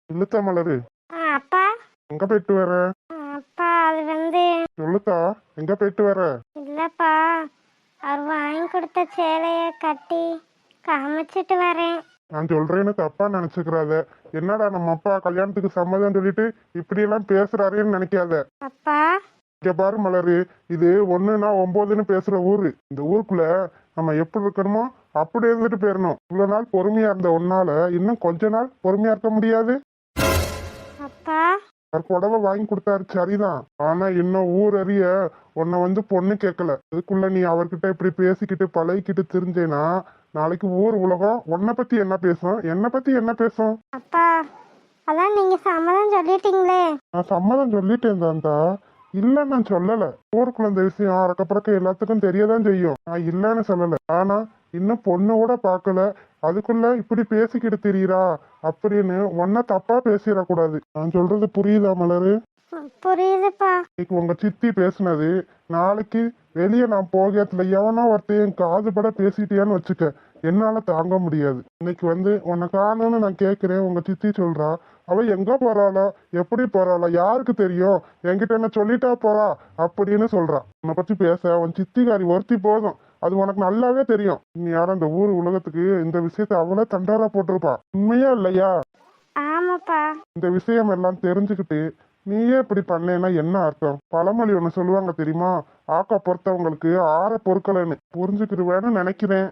சொல்லுத்தா மலரு. அப்பா எங்க போயிட்டு வர? அப்பா அது வந்து சொல்லுத்தா எங்க போயிட்டு வர? இல்லப்பா, அவர் வாங்கி கொடுத்த சேலைய கட்டி காமிச்சிட்டு வரேன். நான் சொல்றேன்னு தப்பா நினைச்சுக்கிறாத. என்னடா நம்ம அப்பா கல்யாணத்துக்கு சம்மதம் சொல்லிட்டு இப்படி எல்லாம் பேசுறாருன்னு நினைக்காத. அப்பா இங்க பாரு மலரு, இது 1னா 9ன்னு பேசுற ஊரு. இந்த ஊருக்குள்ள நம்ம எப்படி இருக்கணுமோ அப்படி இருந்துட்டு போயிடணும். இவ்வளவு நாள் பொறுமையா இருந்த ஒன்னால இன்னும் கொஞ்ச நாள் பொறுமையா இருக்க முடியாது. அப்பா அவர் புடவை வாங்கி கொடுத்தாரு சரிதான், ஆனா இன்னும் ஊர் அறிய உன்னை வந்து பொண்ணு கேட்கல. அதுக்குள்ள நீ அவர்கிட்ட இப்படி பேசிக்கிட்டு பழகிக்கிட்டு தெரிஞ்சேனா நாளைக்கு ஊர் உலகம் உன்னை பத்தி என்ன பேசும், என்னை பத்தி என்ன பேசும்? அப்பா அதான் நீங்க சம்மதம் சொல்லிட்டீங்களே. நான் சம்மதம் சொல்லிட்டேன் தான்டா, இல்ல நான் சொல்லல. ஊருக்குள்ள இந்த விஷயம் அறக்கப்புறக்க எல்லாத்துக்கும் தெரியதான் செய்யும். நான் இல்லன்னு சொல்லல, ஆனா இன்னும் பொண்ணு கூட பாக்கல, அதுக்குள்ள இப்படி பேசிக்கிட்டு தெரியுறா அப்படின்னு ஒன்ன தப்பா பேசிடக்கூடாது. நான் சொல்றது புரியுதா மலரு? புரியுதுப்பா. இன்னைக்கு உங்க சித்தி பேசுனது நாளைக்கு வெளியே நான் போகிறதுல எவனோ ஒருத்தையும் காதுபட பேசிட்டியான்னு வச்சுக்க, என்னால தாங்க முடியாது. இன்னைக்கு வந்து உன்னை காணும்னு நான் கேட்கிறேன், உங்க சித்தி சொல்றா. அவ எங்க போறாளோ எப்படி போறாளோ யாருக்கு தெரியும், என்கிட்ட என்ன சொல்லிட்டா போறா அப்படின்னு சொல்றா. உன்னை பத்தி பேச உன் சித்திகாரி ஒருத்தி போதும், அது உனக்கு நல்லாவே தெரியும். நீ யாரும் இந்த ஊர் உலகத்துக்கு இந்த விஷயத்த அவ்வளோ தண்டாரா போட்டிருப்பா, உண்மையா இல்லையா? ஆமாப்பா. இந்த விஷயம் எல்லாம் தெரிஞ்சுக்கிட்டு நீயே இப்படி பண்ணேன்னா என்ன அர்த்தம்? பழமொழி ஒண்ணு சொல்லுவாங்க தெரியுமா, ஆக்கா பொறுத்தவங்களுக்கு ஆற பொறுக்கலன்னு. புரிஞ்சுக்கிடுவேன்னு நினைக்கிறேன்.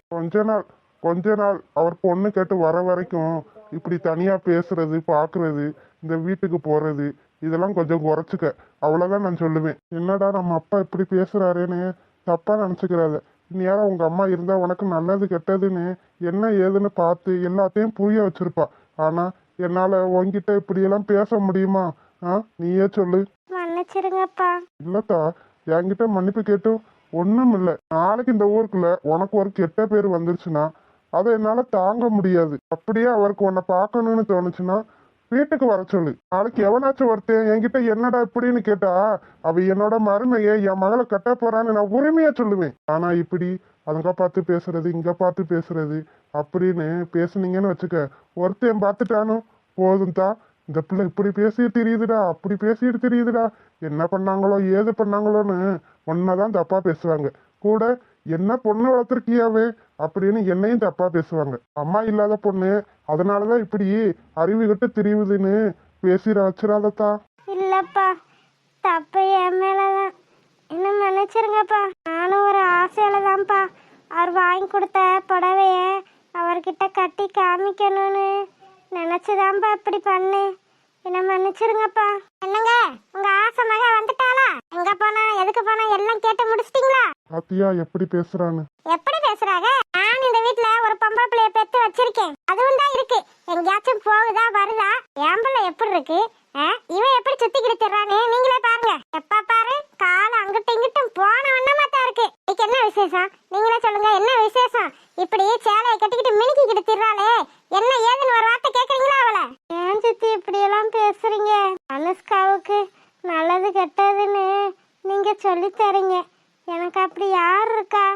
கொஞ்ச நாள் அவர் பொண்ணு கேட்டு வர வரைக்கும் இப்படி தனியா பேசுறது பாக்குறது இந்த வீட்டுக்கு போறது இதெல்லாம் கொஞ்சம் குறைச்சிக்க, அவ்வளவுதான் நான் சொல்லுவேன். என்னடா நம்ம அப்பா இப்படி பேசுறாருன்னு தப்பா நினைச்சுக்கிறாத. இனியாரா உங்க அம்மா இருந்தா உனக்கு நல்லது கெட்டதுன்னு என்ன ஏதுன்னு பார்த்து எல்லாத்தையும் புரிய வச்சிருப்பா. ஆனா என்னால உன்கிட்ட இப்படி எல்லாம் பேச முடியுமா? நீயே சொல்லு. மன்னிச்சிருங்கப்பா. இல்லத்தா, என்கிட்ட மன்னிப்பு கேட்டு ஒண்ணும் இல்ல. நாளைக்கு இந்த ஊருக்குள்ள உனக்கு ஒரு கெட்ட பேர் வந்துருச்சுன்னா அதை என்னால தாங்க முடியாது. அப்படியே அவருக்கு உன்னை பார்க்கணும்னு தோணுச்சுன்னா வீட்டுக்கு வர சொல்லு. நாளைக்கு எவனாச்சும் ஒருத்தன் என்கிட்ட என்னடா இப்படின்னு கேட்டா அவ என்னோட மருமையை என் மகளை கட்ட போறான்னு நான் உரிமையா சொல்லுவேன். ஆனா இப்படி அங்க பார்த்து பேசுறது இங்க பார்த்து பேசுறது அப்படின்னு பேசுனீங்கன்னு வச்சுக்க, ஒருத்தன் பார்த்துட்டானோ போதும் தான், இந்த பிள்ளை இப்படி பேசிட்டு தெரியுதுடா அப்படி பேசிட்டு தெரியுதுடா, என்ன பண்ணாங்களோ ஏது பண்ணாங்களோன்னு ஒன்னதான் தப்பா பேசுவாங்க. கூட என்ன பொண்ணு வளர்த்துருக்கியாவே அப்படின்னு என்னையும் தப்பா பேசுவாங்க. அம்மா இல்லாத பொண்ணு அதனாலதான் இப்படி அறிவு கிட்ட தெரியுதுன்னு பேசிட வச்சிடாதத்தா. இல்லப்பா, தப்பு என் மேலதான், என்ன மன்னிச்சிருங்கப்பா. நானும் ஒரு ஆசையில தான்ப்பா அவர் வாங்கி கொடுத்த புடவைய அவர்கிட்ட கட்டி காமிக்கணும்னு நினைச்சுதான்ப்பா இப்படி பண்ணேன். என்ன மன்னிச்சிருங்கப்பா. என்னங்க உங்க ஆசை மக வந்துட்டாளா? எங்க போனா எதுக்கு போனா எல்லாம் கேட்டு முடிச்சிட்டீங்களா? பாத்தியா எப்படி பேசுறான்னு? எப்படி பேசுறாங்க? நான் இந்த வீட்ல ஒரு பொம்பளை பிள்ளைய பெத்து வச்சிருக்கேன், அதுவும் தான் இருக்கு. எங்கேயாச்சும் போகுதா வருதா? என் பிள்ளை எப்படி இருக்கு, இவன் எப்படி சுத்திக்கிட்டு திர்றானே நீங்களே பாருங்க. எப்ப பாரு கால அங்கிட்டும் இங்கிட்டும் போன வண்ணமா தான் இருக்கு. இன்னைக்கு என்ன விசேஷம் நீங்களே சொல்லுங்க, என்ன விசேஷம்? இப்படி சேலையை கட்டிக்கிட்டு மினுக்கிக்கிட்டு திர்றாளே, என்ன ஏதுன்னு ஒரு வார்த்தை கேக்குறீங்களா அவளை? ஏன் சித்தி இப்படி எல்லாம் பேசுறீங்க? அனுஷ்காவுக்கு நல்லது கெட்டதுன்னு நீங்க சொல்லி தரீங்க, எனக்கு அப்படி யார் இருக்கா?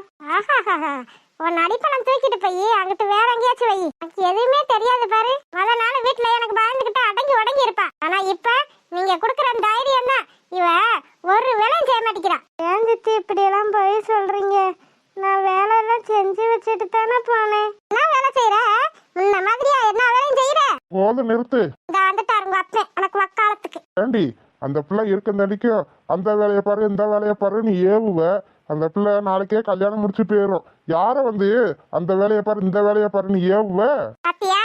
உன் அடிப்பணம் தூக்கிட்டு போய் அங்கிட்டு வேற எங்கேயாச்சும் வை, எனக்கு எதுவுமே தெரியாது பாரு. அதனால வீட்டுல எனக்கு பயந்துகிட்டு அடங்கி உடங்கி இருப்பா. ஆனா இப்ப நீங்க குடுக்கற தைரியம் தான் இவ ஒரு வேலையும் செய்ய மாட்டேங்கிறான். ஏன் சித்தி இப்படி எல்லாம் போய் சொல்றீங்க? நான் வேலை எல்லாம் செஞ்சு வச்சுட்டு தானே போனேன். என்ன வேலை செய்யற? முன்ன மாதிரியா என்ன வேலையும் செய்யற? போதும் நிறுத்து. இந்த வந்துட்டாரு உங்க அப்பன் உனக்கு வக்காலத்துக்கு. ஏண்டி அந்த பிள்ளை இருக்கந்தடிக்கும் அந்த வேலையை பாரு இந்த வேலையை பாருன்னு ஏவுவ, அந்த பிள்ளை நாளைக்கே கல்யாணம் முடிச்சு போயிடும். யார வந்து அந்த வேலையை பாரு இந்த வேலையை பாருன்னு ஏவுவ? பாத்தியா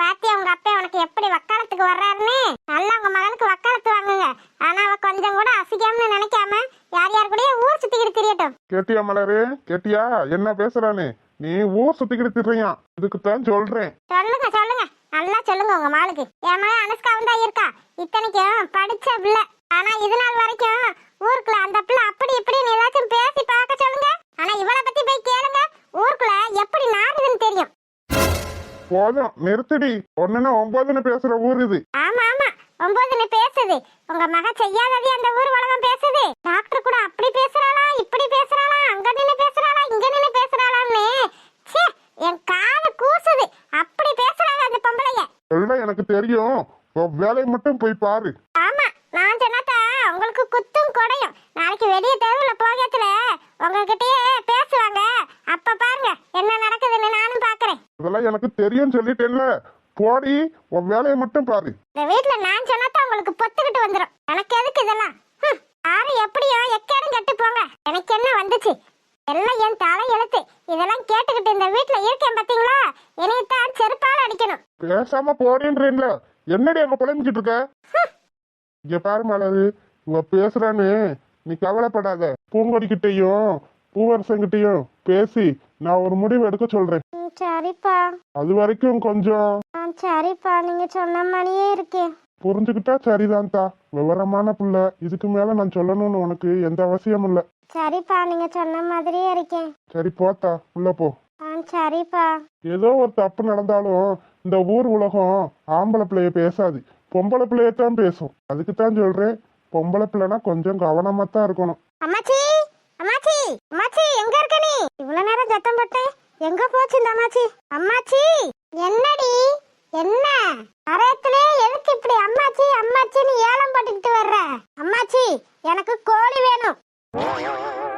பாத்தியா உங்க அப்பா உனக்கு எப்படி வக்காலத்துக்கு வர்றாருன்னு? நல்லா உங்க மகனுக்கு வக்காலத்து வாங்குங்க. ஆனா அவ கொஞ்சம் கூட அசிங்கம்னு நினைக்காம யார் யார் கூட ஊர் சுத்திக்கிட்டு திரியட்டும். கேட்டியா மலரு, கேட்டியா என்ன பேசுறானே? நீ ஊர் சுத்திக்கிட்டு திரியான், இதுக்குத்தான் சொல்றேன். சொல்லுங்க சொல்லுங்க, நல்லா சொல்லுங்க உங்க மகளுக்கு. என் மகன் அனுஷ்காவும் தான் இருக்கா, இத்தனைக்கும் படிச்ச பிள்ளை. ஆனா இது நாள் வரைக்கும் ஊருக்குள்ள அந்த பிள்ளை அப்படி இப்படின்னு ஏதாச்சும் பேசி பார்க்க சொல்லுங்க. ஆனா இவளை பத்தி போய் கேளுங்க, ஊருக்குள்ள எப்படி நாடுதுன்னு தெரியும். போதும் நிறுத்திடி. 1னா 9ன்னு பேசுற ஊர் இது. ஆமா ஆமா 9ன்னு பேசுது. பேசுது? உங்க மக செய்யாததே அந்த ஊர் உலகம் பேசுது. டாக்டர் கூட அப்படி பேசுறாளா, இப்படி பேசுறாளா, அங்க நின்னு பேசுறாளா, இங்க நின்னு பேசுறாளான்னு ச்சே என் காது கூசுது. அப்படி பேசுறாங்க அந்த பொம்பளைய. எல்லாம் எனக்கு தெரியும். உன் வேலையை மட்டும் போய் பாரு. ஆமா, நான் சொன்னாத்தா உங்களுக்கு குத்தும் கொடையும். நாளைக்கு வெளிய தெருவுல போகத்துல உங்ககிட்டயே பேசுவாங்க. அப்ப பாருங்க என்ன நடக்குதுன்னு நானும் பாக்குறேன். இதெல்லாம் எனக்கு தெரியும் சொல்லிட்டேன்ல. போடி, உன் வேலையை மட்டும் பாரு. இந்த வீட்ல நான் சொன்னாத்தான் உங்களுக்கு பொத்துக்கிட்டு வந்துடும். எனக்கு எதுக்கு இதெல்லாம்? யாரு எப்படியோ எக்கேடும் கெட்டு போங்க. எனக்கு என்ன வந்துச்சு? எல்லாம் என் தலை எழுத்து. இதெல்லாம் கேட்டுக்கிட்டு இந்த வீட்ல இருக்கேன் பாத்தீங்களா? என்னைத்தான் செருப்பால அடிக்கணும். பேசாம போறேன்றேன்ல. என்னடி அங்க புலம்பிக்கிட்டு இருக்க? இங்க பாரு மலரு, இவ பேசுறான்னு நீ கவலைப்படாத. பூங்கொடிக்கிட்டையும் பூவரசங்கிட்டையும் பேசி நான் ஒரு முடிவு எடுக்க சொல்றேன். சரிப்பா. அது வரைக்கும் கொஞ்சம் சரிப்பா, நீங்க சொன்ன மாதிரியே இருக்கேன். புரிஞ்சுக்கிட்டா சரிதான்தா. விவரமான புள்ள. இதுக்கு மேல நான் சொல்லணும்னு உனக்கு எந்த அவசியமும் இல்ல. சரிப்பா, நீங்க சொன்ன மாதிரியே இருக்கேன். சரி போத்தா, உள்ள போ. சரிப்பா. ஏதோ ஒரு தப்பு நடந்தாலும் இந்த ஊர் உலகம் ஆம்பளை பிள்ளைய பேசாது, பொம்பளை பிள்ளையத்தான் பேசும். அதுக்கு தான் சொல்றேன், பொம்பளை பிள்ளைனா கொஞ்சம் கவனமா தான் இருக்கணும். அம்மாச்சி, அம்மாச்சி, அம்மாச்சி, எங்க இருக்க நீ? இவ்வளவு நேரம் சத்தம் போட்டேன், எங்க போச்சு இந்த அம்மாச்சி? அம்மாச்சி, என்னடி? என்ன அரேத்திலே எதுக்கு இப்படி அம்மாச்சி அம்மாச்சின்னு ஏலம் போட்டுக்கிட்டு வர்ற? அம்மாச்சி, எனக்கு கோழி வேணும்.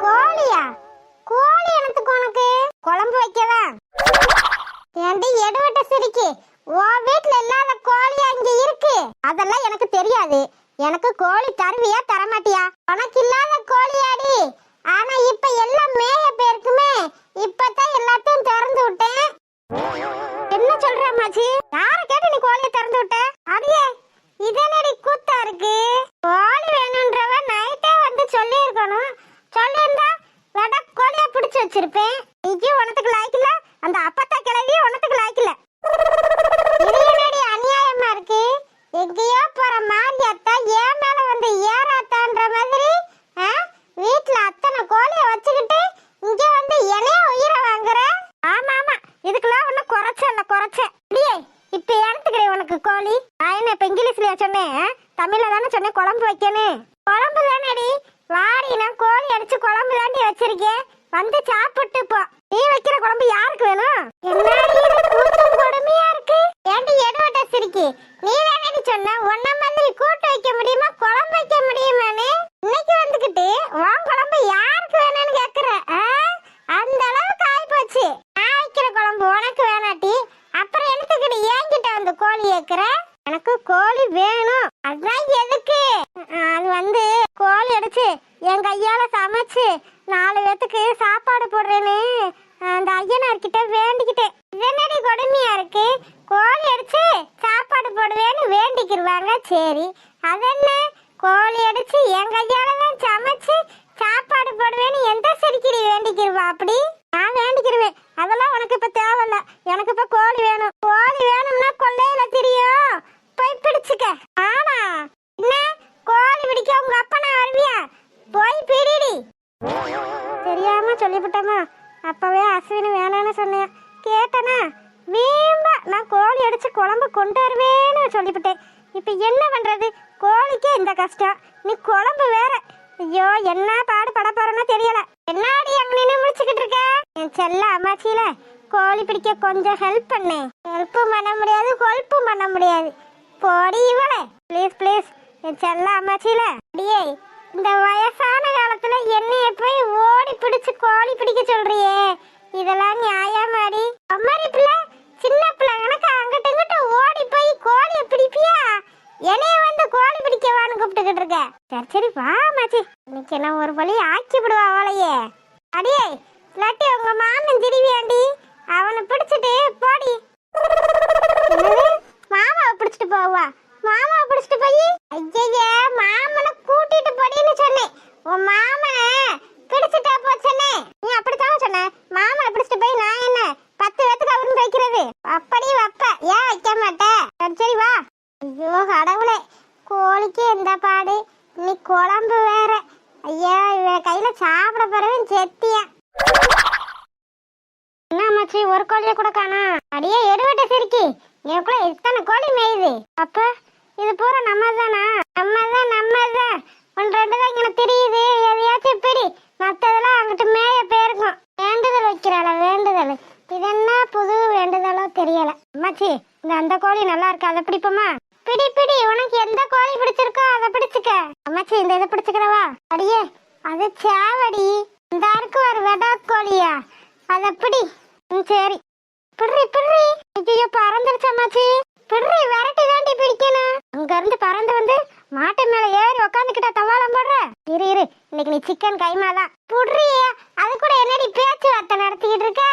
கோழியா? கோழி எனக்கு உனக்கு குழம்பு வைக்கவா? ஏண்டி எடுவட்ட சிரிக்கி? உன் வீட்டுல இல்லாத கோழியா இங்க இருக்கு? அதெல்லாம் எனக்கு தெரியாது. எனக்கு கோழி தருவியா தரமாட்டியா? உனக்கு இல்லாத கோழியாடி. ஆனா இப்ப எல்லாம் மேய பேருக்குமே. இப்பதான் எல்லாத்தையும் திறந்து விட்டேன். என்ன சொல்ற அம்மாச்சி? யார கேட்டு நீ கோழியை திறந்து விட்ட? அடியே, இதனடி கூத்தா இருக்கு? கோழி வேணும்ன்றவ நைட்டே வந்து சொல்லி இருக்கணும். சொல்லியிருந்தா வேட கோழியை பிடிச்சு வச்சிருப்பேன். நீக்கு உனத்துக்கு லாய்க்கல, அந்த அப்பத்தா கிளவி உனத்துக்கு லாய்க்கல. இது என்னடி அநியாயமா இருக்கு? எங்கேயோ போற மாரியாத்தா ஏன் மேல வந்து ஏறாத்தான்ற மாதிரி வீட்டுல அத்தனை கோழிய வச்சுக்கிட்டு இங்க வந்து என்னைய உயிரை வாங்குற? ஆமா ஆமா, இதுக்கெல்லாம் ஒன்னும் குறைச்ச இல்லையே. இப்ப ஏனத்துக்கிற உனக்கு கோழி? நான் என்ன இப்ப இங்கிலீஷ்லயா சொன்னேன்? தமிழ்ல தானே சொன்னேன் குழம்பு வைக்கணும். குழம்பு தானடி. வாடி, நான் கோழி அடிச்சு குழம்பு தாண்டி வச்சிருக்கேன். வந்து சாப்பிட்டு போ. நீ வைக்கிற குழம்பு யாருக்கு வேணும்? என்ன கூட்டம் கொடுமையா இருக்கு? ஏண்டி எடுவட்ட சிரிக்கி? நீ தானே சொன்ன ஒன்ன மாதிரி கூட்டு வைக்க முடியுமா, குழம்பு வைக்க முடியுமான்னு? இன்னைக்கு வந்துகிட்டு உன் குழம்பு யாருக்கு வேணும்னு கேக்குற? அந்த அளவுக்கு ஆயி போச்சு. நான் வைக்கிற குழம்பு உனக்கு வேணாட்டி அப்புறம் எடுத்துக்கிட்டு ஏங்கிட்ட வந்து கோழி கேக்குற? எனக்கு கோழி வேணும். அதான் எதுக்கு? அது வந்து கோழி அடிச்சு என் கையால சமைச்சு 4 பேத்துக்கு சாப்பாடு போடுறேன்னு அந்த ஐயனார்கிட்ட வேண்டிக்கிட்டேன். இதனடி கொடுமையா இருக்கு? கோழி அடிச்சு சாப்பாடு போடுவேன்னு வேண்டிக்கிருவாங்க. சரி, அதென்ன கோழி அடிச்சு என் கையால தான் சமைச்சு சாப்பாடு போடுவேன்னு எந்த சிரிக்கிரி வேண்டிக்கிருவா? அப்படி நான் வேண்டிக்கிருவேன். அதெல்லாம் உனக்கு இப்ப தேவையில்ல. எனக்கு இப்ப கோழி வேணும். கோழி வேணும்னா கொள்ளையில தெரியும், போய் பிடிச்சுக்க. ஆனா என்ன கோழி பிடிக்க உங்க அப்பனா வருவியா? போய் பிடிடி. தெரியாம சொல்லிவிட்டோமா? அப்பவே அஸ்வினி வேணான்னு சொன்னேன், கேட்டனா வீம்பா நான் கோழி அடிச்சு குழம்பு கொண்டு வருவேன்னு சொல்லிவிட்டேன். இப்ப என்ன பண்றது? கோழிக்கே இந்த கஷ்டம், நீ குழம்பு வேற. ஐயோ, என்ன பாடு பட போறேன்னு தெரியல. என்னாடி அங்க நின்று முடிச்சுக்கிட்டு இருக்க? என் செல்ல அம்மாச்சியில கோழி பிடிக்க கொஞ்சம் ஹெல்ப் பண்ணேன். ஹெல்ப்பும் பண்ண முடியாது, கொல்ப்பும் பண்ண முடியாது. போடி இவளே, ப்ளீஸ் ப்ளீஸ். என் செல்ல அம்மாச்சியில அடியே, இந்த வயசான காலத்துல என்னைய போய் ஓடி பிடிச்சு கோழி பிடிக்க சொல்றியே, இதெல்லாம் நியாயமாடி? அம்மாரி பிள்ளை, சின்ன பிள்ளை கணக்கு அங்கிட்ட இங்கிட்ட ஓடி போய் கோழிய பிடிப்பியா? என்னைய வந்து கோழி பிடிக்கவான்னு கூப்பிட்டுக்கிட்டு இருக்க? சரி சரி வா மாச்சி, இன்னைக்கு என்ன ஒரு வழி ஆக்கி விடுவா அவளையே. அடியே, இல்லாட்டி உங்க மாமன் திருவியாண்டி, அவனை பிடிச்சிட்டு போடி. மாமாவை பிடிச்சிட்டு போவா? மாமாவை பிடிச்சிட்டு போய் ஐயா மாமனை கூட்டிட்டு போடின்னு சொன்னேன். உன் மாமனை பிடிச்சிட்டா போச்சனே. நீ அப்படித்தான் சொன்ன. மாமனை பிடிச்சிட்டு போய் நான் என்ன 10 பேத்துக்கு அவருன்னு வைக்கிறது? அப்படி வப்ப, ஏன் வைக்க மாட்டேன்? சரி சரி வா. ஐயோ கடவுளே, கோழிக்கு எந்த பாடு, நீ குழம்பு வேற. ஐயா, இவன் கையில சாப்பிட பிறகு செத்தியா? என்ன மச்சி, ஒரு கோழிய கூட காணா? அடியே எடுவட்ட சிரிக்கி, எனக்குள்ள இத்தனை கோழி மேயுது. அப்ப இது பூரா நம்மதானா? நம்மதான் ஒன்று ரெண்டு தான் இங்கே தெரியுது. எதையாச்சும் பிடி, மற்றதெல்லாம் அங்கிட்டு மேய போயிருக்கும். வேண்டுதல் வைக்கிறாள வேண்டுதல். இது என்ன புது வேண்டுதலோ தெரியல. அம்மாச்சி, இந்த அந்த கோழி நல்லா இருக்கு, அதை பிடிப்போமா? பிடி பிடி, உனக்கு எந்த கோழி பிடிச்சிருக்கோ அதை பிடிச்சுக்க. அம்மாச்சி, இந்த இதை பிடிச்சுக்கிறவா? அடியே, அது சாவடி. இந்த அருக்கு ஒரு வெடா கோழியா, அதை பிடி. சரி, பிடி பிடி. ஐயோ, பறந்துருச்சு அம்மாச்சி. பிடி, விரட்டி தாண்டி பிடிக்கணும். அங்க இருந்து பறந்து வந்து மாட்டு மேல ஏறி உக்காந்துக்கிட்ட தவாலம் போடுற. இரு இன்னைக்கு நீ சிக்கன் கைமா தான். புடுறிய, அது கூட என்னடி பேச்சுவார்த்தை நடத்திக்கிட்டு இருக்க?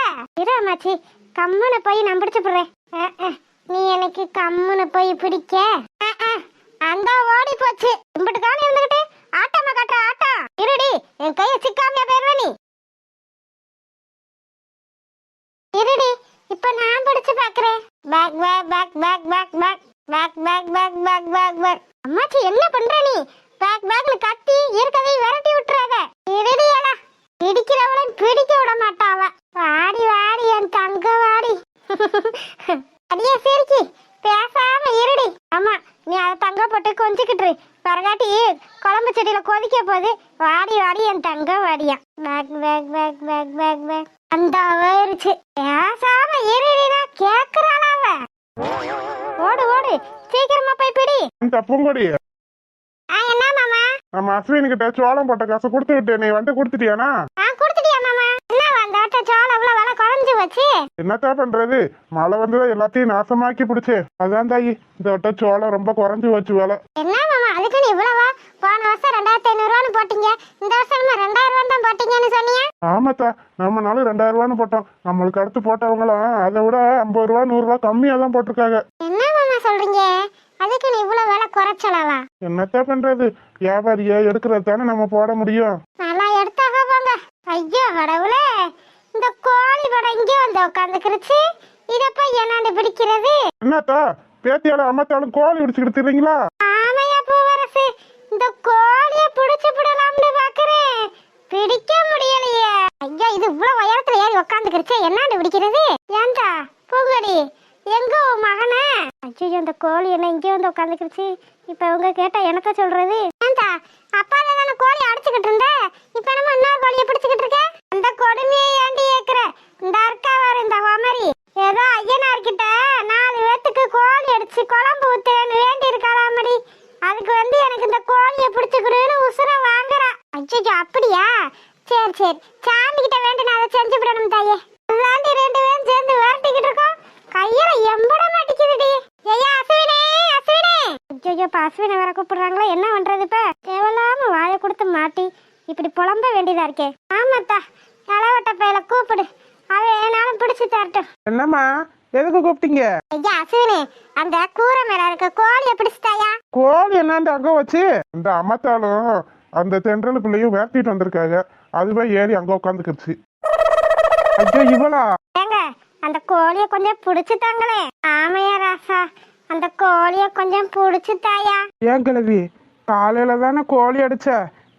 இரு அம்மாச்சி, கம்முன்னு போய் நான் பிடிச்சு போடுறேன். நீ எனக்கு கம்முன்னு போய் பிடிக்க. அந்த ஓடி போச்சு. இம்பிட்டு காணி இருந்துகிட்டு ஆட்டமா காட்டுற ஆட்டம். இருடி, என் கையை சிக்காமையா போயிருவ நீ. இருடி, இப்ப நான் பிடிச்சு பாக்குறேன். Back back back back back back back back back back back back. அம்மாச்சி, என்ன பண்ற நீ? பேக் பேக்னு கத்தி இருக்கதை விரட்டி விட்டுறாத. இருடியடா, பிடிக்கிறவளையும் பிடிக்க விட மாட்டாவ. வாடி வாடி என் தங்க வாடி. அடியே சிரிக்கி, பேசாம இருடி. ஆமா, நீ அதை தங்க போட்டு கொஞ்சிக்கிட்டு பரகாட்டி குழம்பு செடியில கொதிக்க போகுது. வாடி வாடி என் தங்க வாடியா. பேக் பேக் பேக் பேக் பேக் பேக். அந்த வயிறுச்சு. பேசாம இருடினா கேக்குறாளா அவ? ஓடு ஓடு, சீக்கிரமா போய் பிடி. பூங்கொடி, என்ன மாமா? நம்ம அஸ்வின் கிட்ட சோளம் போட்ட காசை கொடுத்து விட்டு நீ வந்து கொடுத்துட்டியானா? கொடுத்துட்டியா மாமா? என்ன அந்த ஆட்ட சோளம் அவ்வளவு விலை குறைஞ்சு வச்சு? என்னத்தா பண்றது, மழை வந்துதான் எல்லாத்தையும் நாசமாக்கி பிடிச்சு. அதான் தாயி, இந்த வட்ட சோளம் ரொம்ப குறைஞ்சு வச்சு வேலை. என்ன மாமா, அதுக்கு நீ இவ்வளவா? போன வருஷம் 2500 போட்டீங்க, இந்த வருஷம் 2000 தான் போட்டீங்கன்னு சொன்னீங்க. ஆமாத்தா, நம்ம நாளும் 2000 போட்டோம். நம்மளுக்கு அடுத்து போட்டவங்களாம் அதை விட 50 ரூபா 100 ரூபா கம்மியா தான் போட்டிருக்காங்க. என்ன மாமா சொல்றீங்க? அதுக்கு நீ இவ்வளவு விலை குறைச்சலவா? என்னத்தா பண்றது, வியாபாரியா எடுக்கிறது தானே நம்ம போட முடியும். நல்லா எடுத்தாக போங்க. ஐயோ கடவுளே, இந்த கோழி படம் இங்கே வந்து உட்காந்துக்கிருச்சு. இதப்ப என்னாண்டு பிடிக்கிறது? என்னத்தா, பேத்தியாலும் அம்மாத்தாலும் கோழி பிடிச்சுக்கிட்டு திரிங்களா? ஆமையா பூவரசு, இந்த கோழிய பிடிச்சு விடலாம்னு பாக்குறேன், பிடிக்க முடியலையே. ஐயா, இது இவ்வளவு உயரத்துல ஏறி உட்காந்துக்கிருச்சு, என்னாண்டு பிடிக்கிறது? ஏண்டா பூங்கொடி, எங்க உன் மகனே? ஐயோ, இந்த கோழி என்ன இங்கே வந்து உட்காந்துக்கிருச்சு. இப்ப அவங்க கேட்டா என்னத்த சொல்றது? ஏண்டா, அப்பா தானே கோழி அடிச்சுக்கிட்டு இருந்த, இப்ப நம்ம இன்னொரு கோழிய பிடிச்சுக்கிட்டு இருக்க? அந்த கொடுமையை ஏண்டி ஏக்குற? இந்த அர்க்காவாரு, இந்த ஹோமரி ஏதோ ஐயனார்கிட்ட 4 பேத்துக்கு கோழி அடிச்சு குழம்பு ஊத்துறேன்னு வேண்டி இருக்காளாமடி. அதுக்கு வந்து எனக்கு இந்த கோழியை பிடிச்சுக்கிடுன்னு உசுர வாங்குறா. ஐயோ, அப்படியா? சரி சரி, சாமி கிட்ட வேண்டி நான் அதை செஞ்சு விடணும் தாயே. அதாண்டி 2 பேரும் சேர்ந்து விரட்டிக்கிட்டு இருக்கோம். கையில எம்பட மாட்டிக்குதுடி. ஐயா அஸ்வினே, அஸ்வினே. ஐயோ, இப்ப அஸ்வினை வேற கூப்பிடுறாங்களா, என்ன பண்றது? இப்ப தேவையில்லாம வாயை கொடுத்து மாட்டி இப்படி புலம்ப வேண்டியதா இருக்கே. ஆமாத்தா, இளவட்ட பையில கூப்பிடு, அவன் ஏனாலும் பிடிச்சு தரட்டும். என்னம்மா, எதுக்கு கூப்பிட்டீங்க? ஐயா அஸ்வினே, அந்த கூரை மேல இருக்க கோழிய பிடிச்சிட்டாயா? கோழி என்னாண்டு அங்க வச்சு இந்த அம்மாத்தாலும் அந்த தென்றல் பிள்ளையும் வேட்டிட்டு வந்திருக்காங்க. அதுவே ஏறி அங்க உட்காந்துக்கிடுச்சு. ஐயோ, இவளா? ஏங்க, அந்த கோழிய கொஞ்சம் பிடிச்சு தாங்களே. ஆமையா ராசா, அந்த கோழிய கொஞ்சம் பிடிச்சு தாயா. ஏன் கிழவி, காலையில தானே கோழி அடிச்ச,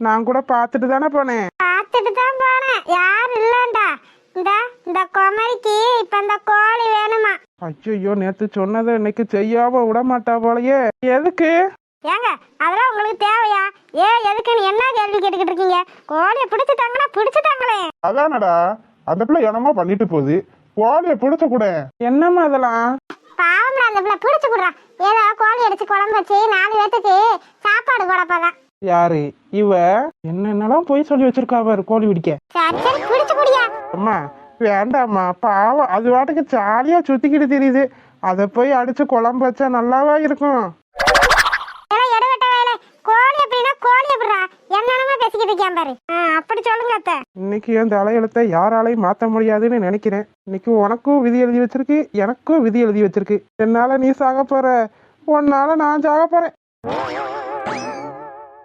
நான் கூட பாத்துட்டு தானே போனேன். பாத்துட்டு தான் போனேன், யார் இல்லண்டா. இந்த குமரிக்கு இப்ப இந்த கோழி வேணுமா? ஐயோ, நேத்து சொன்னதை இன்னைக்கு செய்யாம விட மாட்டா போலயே. எதுக்கு? ஏங்க, அதெல்லாம் உங்களுக்கு தேவையா? எதுக்குன்னு என்ன கேள்வி கேட்டுக்கிட்டு இருக்கீங்க? கோழிய பிடிச்சுட்டாங்கன்னா பிடிச்சுட்டாங்களே. அதானடா, அந்த பிள்ளை என்னமோ பண்ணிட்டு போகுது, கோழிய பிடிச்ச கூட. என்னம்மா அதெல்லாம்? பாவம்டா, அந்த பிள்ளை பிடிச்சு கொடுறா. ஏதோ கோழி அடிச்சு குழம்பு வச்சு 4 பேத்துக்கு சாப்பாடு போடப்போதான். யாரு இவ? என்னென்னலாம் போய் சொல்லி வச்சிருக்கா பாரு கோழி பிடிக்க. சரி சரி, பிடிச்சு குடியா. அம்மா வேண்டாம்மா, பாவம், அது வாட்டுக்கு ஜாலியா சுத்திக்கிட்டு தெரியுது. அதை போய் அடிச்சு குழம்பு வச்சா நல்லாவா இருக்கும்? எடுவட்ட வேலை, கோழி அப்படின்னா கோழி எப்படிறா என்னென்னமா பேசிக்கிட்டு இருக்கியா பாரு. அப்படி சொல்லுங்க அத்தை. இன்னைக்கு என் தலையெழுத்தை யாராலையும் மாத்த முடியாதுன்னு நினைக்கிறேன். இன்னைக்கு உனக்கும் விதி எழுதி வச்சிருக்கு, எனக்கும் விதி எழுதி வச்சிருக்கு. என்னால நீ சாக போற, உன்னால நான் சாக போறேன்.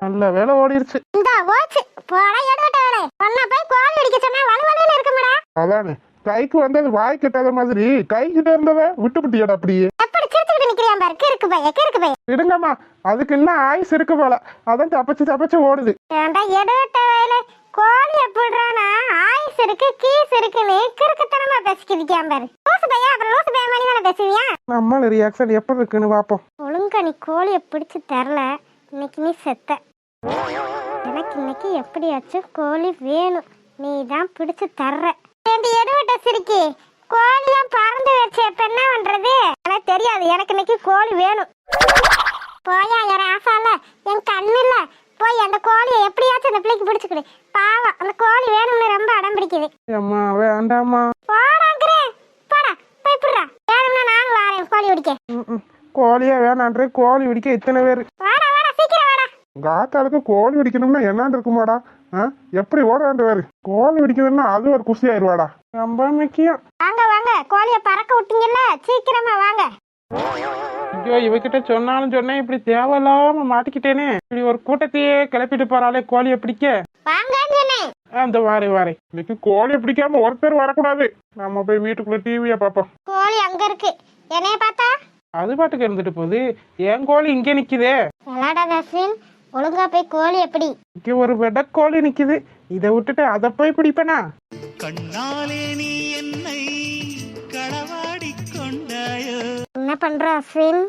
நல்ல வேலை ஓடிருச்சு. இந்த ஓச்சு போடா எடுவட்ட வேலை. ஒன்ன போய் கோழி அடிக்க சொன்னா வலுவலுன்னு இருக்குமாடா. அதானே, கைக்கு வந்தது வாய் கட்டாத மாதிரி கை கிட்ட இருந்தத விட்டுப்பிட்டியடா. அப்படியே எப்படி சிரிச்சுக்கிட்டு நிக்கிறியா பிடிச்சிருக்கேன் பாரு, கிறுக்கு பையன், கிறுக்கு பையன். விடுங்கம்மா, அதுக்கு இன்னும் ஆயுஸ் இருக்கு போல, அதான் தப்பிச்சு தப்பிச்சு ஓடுது. ஏன்டா எடுட்ட வயல கோழி எப்படிறானா ஆயுஸ் இருக்கு கீஸ் இருக்குன்னு கிறுக்குத்தனமா பேசிக்கிறியாம் பாரு. லூசு பையன், அப்புறம் லூசு பையன் மாதிரி தானே பேசுவியா? நம்மள ரியாக்ஷன் எப்படி இருக்குன்னு பாப்போம். ஒழுங்கா நீ கோழியை பிடிச்சு தரல, இன்னைக்கு நீ செத்த. எனக்கு இன்னைக்கு எப்படியாச்சும் கோழி வேணும், நீ தான் பிடிச்சு தர்ற. ரெண்டு எடுவட்ட சிரிக்கி கோழி தான் பறந்து வச்ச, இப்ப என்ன பண்றது? எனக்கு தெரியாது, எனக்கு இன்னைக்கு கோழி வேணும். போயா யார ஆசால என் கண்ணு இல்ல, போய் அந்த கோழியை எப்படியாச்சும் அந்த பிள்ளைக்கு பிடிச்சுக்கிடு. பாவம், அந்த கோழி வேணும்னு ரொம்ப அடம் பிடிக்குது. அம்மா வேண்டாமா, போடாங்கிறேன், போடா போய் பிடுறா. வேணும்னா நானும் வாரேன் கோழி பிடிக்க. கோழியே வேணான்றே, கோழி பிடிக்க இத்தனை பேரு. வாடா வாடா சீக்கிரம் வாடா. உங்க ஆத்தாளுக்கு கோழி பிடிக்கணும்னா என்னன்னு இருக்குமாடா? எப்படி ஓடாண்டு கோழி பிடிக்குதுன்னா அது ஒரு குஷி ஆயிடுவாடா. ரொம்ப முக்கியம். வாங்க வாங்க, கோழியை பறக்க விட்டீங்கல்ல, சீக்கிரமா வாங்க. ஐயோ, இவகிட்ட சொன்னாலும் சொன்னேன், இப்படி தேவையில்லாம மாட்டிக்கிட்டேனே. இப்படி ஒரு கூட்டத்தையே கிளப்பிட்டு போறாளே கோழியை பிடிக்க. வாங்கன்னு சொன்னேன். அந்த வாரே இன்னைக்கு கோழியை பிடிக்காம ஒருத்தர் வரக்கூடாது. நம்ம போய் வீட்டுக்குள்ள டிவியை பார்ப்போம். கோழி அங்க இருக்கு, என்னைய பார்த்தா அது பாட்டுக்கு இருந்துட்டு போகுது, என் கோழி இங்க நிக்குதே. விளாடாத அஸ்வின், ஒழுங்கா போய் கோழி எப்படி. இங்க ஒரு வெட கோழி நிக்குது, இதை விட்டுட்டு அதை போய் பிடிப்பனா? கண்ணாலே நீ என்னை களவாடி கொண்டாயோ. என்ன பண்ற அஸ்வின்?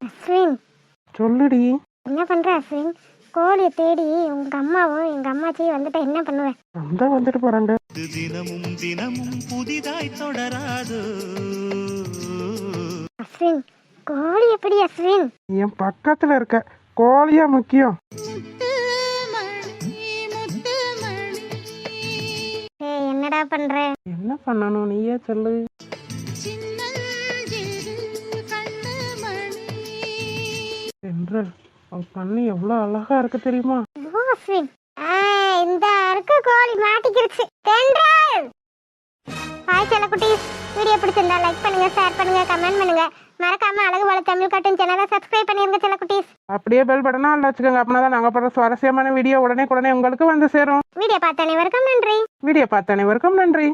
அஸ்வின் சொல்லுடி. என்ன பண்ற அஸ்வின்? கோழியை தேடி உங்க அம்மாவும் எங்க அம்மாச்சியும் வந்துட்டு என்ன பண்ணுவேன்? அந்த வந்துட்டு போறாங்க. தினமும் தினமும் புதிதாய் தொடராதோ. அஸ்வின், கோழி எப்படி அஸ்வின்? என் பக்கத்துல இருக்க கோழியா முக்கியம். என்னடா பண்ற? என்ன பண்ணணும் நீயே சொல்லு. சென்றல், உன் கண்ணு எவ்வளவு அழகா இருக்கு தெரியுமா? ஓ அஸ்வின், இந்த இருக்கு கோழி மாட்டிக்கிருச்சு. தென்றல். ஹாய் செல்லக்குட்டீஸ், வீடியோ பிடிச்சிருந்தா லைக் பண்ணுங்க, ஷேர் பண்ணுங்க, கமெண்ட் பண்ணுங்க. மறக்காம அழகு வள தமிழ் கார்ட்டூன் சேனலை சப்ஸ்கிரைப் பண்ணிருங்க செல்லக்குட்டீஸ். அப்படியே பெல் பட்டனா அல்ல வச்சுக்கோங்க, அப்படின்னா நாங்க போடுற சுவாரஸ்யமான வீடியோ உடனே உங்களுக்கு வந்து சேரும். வீடியோ பார்த்த அனைவருக்கும் நன்றி. வீடியோ பார்த்த அனைவருக்கும் நன்றி.